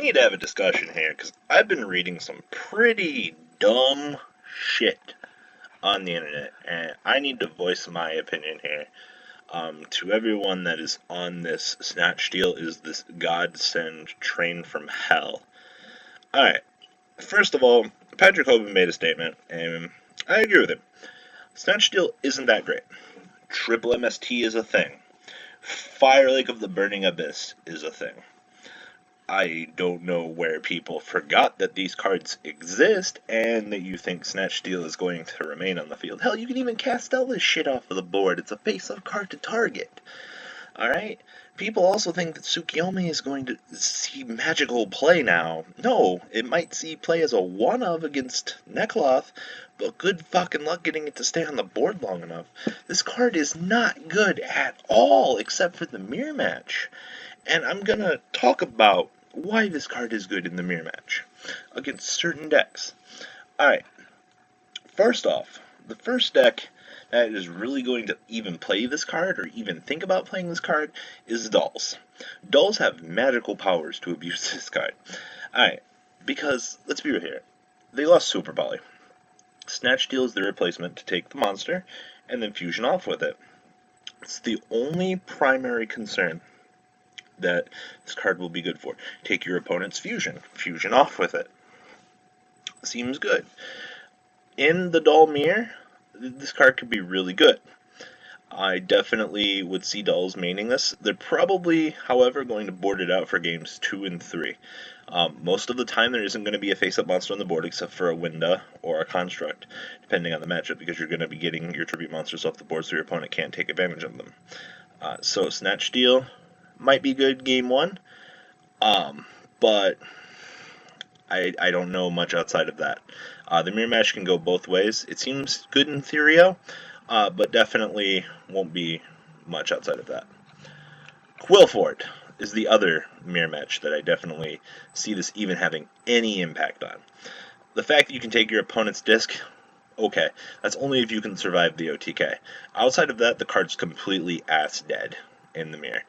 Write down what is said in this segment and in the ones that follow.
need to have a discussion here, because I've been reading some pretty dumb shit on the internet, and I need to voice my opinion here. To everyone that is on this, Snatch deal is this godsend train from hell. Alright, first of all, Patrick Hoban made a statement, and I agree with him. Snatch deal isn't that great. Triple MST is a thing. Fire Lake of the Burning Abyss is a thing. I don't know where people forgot that these cards exist and that you think Snatch Steal is going to remain on the field. Hell, you can even cast all this shit off of the board. It's a face-up card to target. Alright? People also think that Tsukiyomi is going to see magical play now. No, it might see play as a one-of against Neckcloth, but good fucking luck getting it to stay on the board long enough. This card is not good at all, except for the mirror match. And I'm gonna talk about why this card is good in the mirror match against certain decks. Alright, first off, the first deck that is really going to even play this card or even think about playing this card is Dolls. Dolls have magical powers to abuse this card. Alright, because, let's be real here, they lost Super Poly. Snatch Steal is the replacement to take the monster and then fusion off with it. It's the only primary concern that this card will be good for. Take your opponent's fusion off with it. Seems good. In the Doll mirror, this card could be really good. I definitely would see Dolls maining this. They're probably, however, going to board it out for games 2 and 3. Most of the time there isn't going to be a face-up monster on the board except for a Winda or a Construct, depending on the matchup, because you're going to be getting your tribute monsters off the board so your opponent can't take advantage of them. So Snatch Steal might be good game 1, but I don't know much outside of that. The mirror match can go both ways. It seems good in theorio, but definitely won't be much outside of that. Quillfort is the other mirror match that I definitely see this even having any impact on. The fact that you can take your opponent's disc, okay, that's only if you can survive the OTK. Outside of that, the card's completely ass dead in the mirror.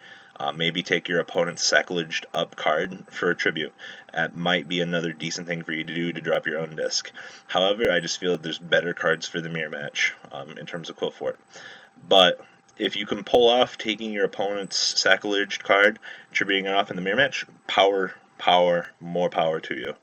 Maybe take your opponent's sacrileged up card for a tribute. That might be another decent thing for you to do to drop your own disc. However, I just feel that there's better cards for the mirror match in terms of Quillfort. But if you can pull off taking your opponent's sacrileged card, tributing it off in the mirror match, more power to you.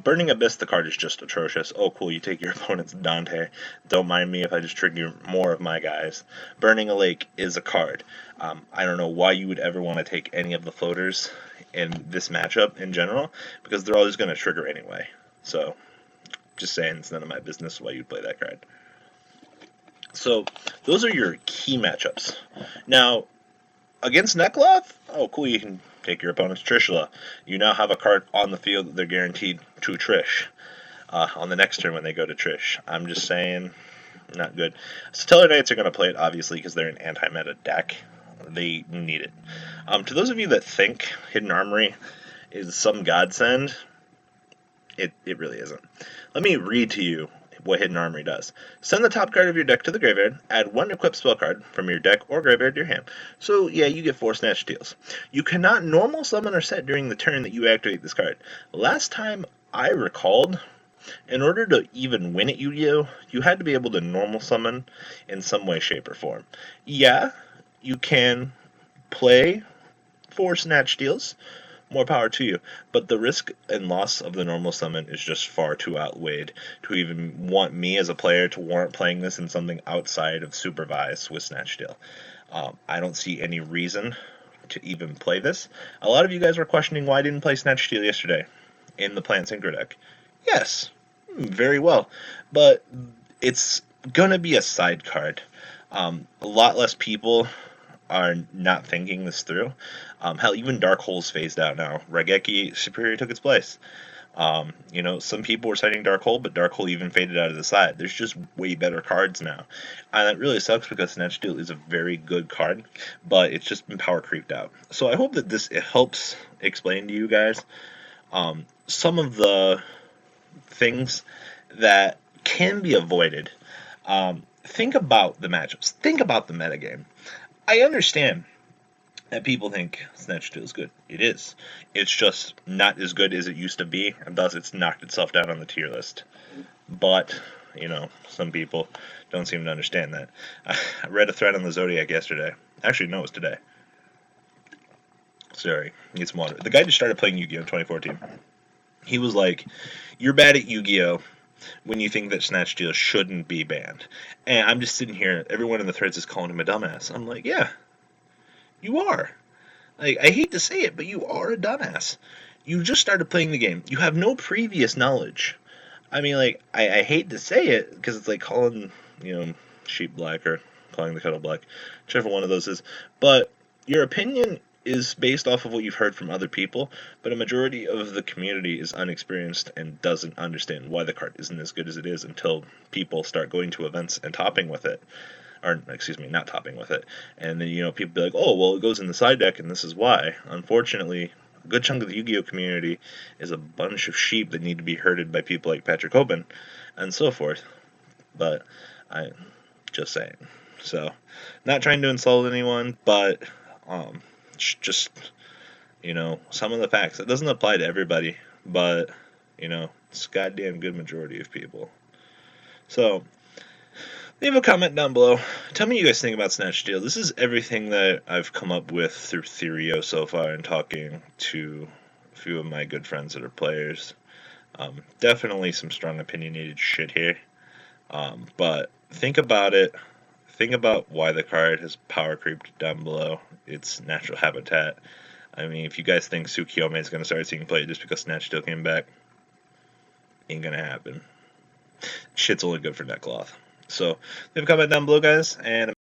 Burning Abyss, the card is just atrocious. Oh, cool, you take your opponent's Dante. Don't mind me if I just trigger more of my guys. Burning a Lake is a card. I don't know why you would ever want to take any of the floaters in this matchup in general, because they're always going to trigger anyway. So, just saying, it's none of my business why you'd play that card. So, those are your key matchups. Now, against Neckcloth, oh, cool, you can take your opponent's Trishula. You now have a card on the field that they're guaranteed to Trish on the next turn when they go to Trish. I'm just saying, not good. Stellar Knights are going to play it, obviously, because they're an anti-meta deck. They need it. To those of you that think Hidden Armory is some godsend, it really isn't. Let me read to you what Hidden Armory does. Send the top card of your deck to the graveyard, add 1 equipped spell card from your deck or graveyard to your hand. So yeah, you get 4 Snatch Steals. You cannot normal summon or set during the turn that you activate this card. Last time I recalled, in order to even win at Yu-Gi-Oh, you had to be able to normal summon in some way, shape, or form. Yeah, you can play 4 Snatch Steals. More power to you, but the risk and loss of the normal summon is just far too outweighed to even want me as a player to warrant playing this in something outside of supervised with Snatch Steal. I don't see any reason to even play this. A lot of you guys were questioning why I didn't play Snatch Steal yesterday in the Plant Synchro deck. Yes, very well, but it's gonna be a side card. A lot less people are not thinking this through. Hell, even Darkhole's phased out now. Raigeki Superior took its place. Some people were citing Darkhole, but Darkhole even faded out of the side. There's just way better cards now. And that really sucks because Snatch Steal is a very good card, but it's just been power creeped out. So I hope that it helps explain to you guys some of the things that can be avoided. Think about the matchups. Think about the metagame. I understand that people think Snatch Steel is good. It is. It's just not as good as it used to be, and thus it's knocked itself down on the tier list. But, you know, some people don't seem to understand that. I read a thread on the Zodiac yesterday. Actually, no, it was today. Sorry, need some water. The guy just started playing Yu-Gi-Oh! In 2014. He was like, you're bad at Yu-Gi-Oh! When you think that Snatch Steel shouldn't be banned. And I'm just sitting here, everyone in the threads is calling him a dumbass. I'm like, yeah, you are. Like, I hate to say it, but you are a dumbass. You just started playing the game. You have no previous knowledge. I mean, like, I hate to say it, because it's like calling, you know, sheep black or calling the kettle black, whichever one of those is. But your opinion is based off of what you've heard from other people, but a majority of the community is unexperienced and doesn't understand why the card isn't as good as it is until people start going to events and topping with it. Or, excuse me, not topping with it. And then, you know, people be like, oh, well, it goes in the side deck, and this is why. Unfortunately, a good chunk of the Yu-Gi-Oh! Community is a bunch of sheep that need to be herded by people like Patrick Hoban, and so forth. But I'm just saying. So, not trying to insult anyone, but just, you know, some of the facts. It doesn't apply to everybody, but, you know, it's a goddamn good majority of people. So, leave a comment down below. Tell me what you guys think about Snatch Steel. This is everything that I've come up with through Theorio so far and talking to a few of my good friends that are players. Definitely some strong opinionated shit here. But think about it. Think about why the card has power creeped down below its natural habitat. I mean, if you guys think Tsukiyome is going to start seeing play just because Snatch Steel came back, ain't going to happen. Shit's only good for Netcloth. So, leave a comment down below, guys, and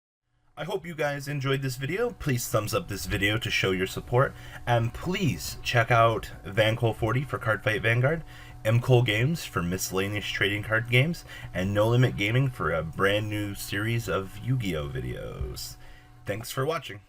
I hope you guys enjoyed this video. Please thumbs up this video to show your support, and please check out Vanguard 40 for Cardfight Vanguard, mkohl Games for miscellaneous trading card games, and No Limit Gaming for a brand new series of Yu-Gi-Oh videos. Thanks for watching.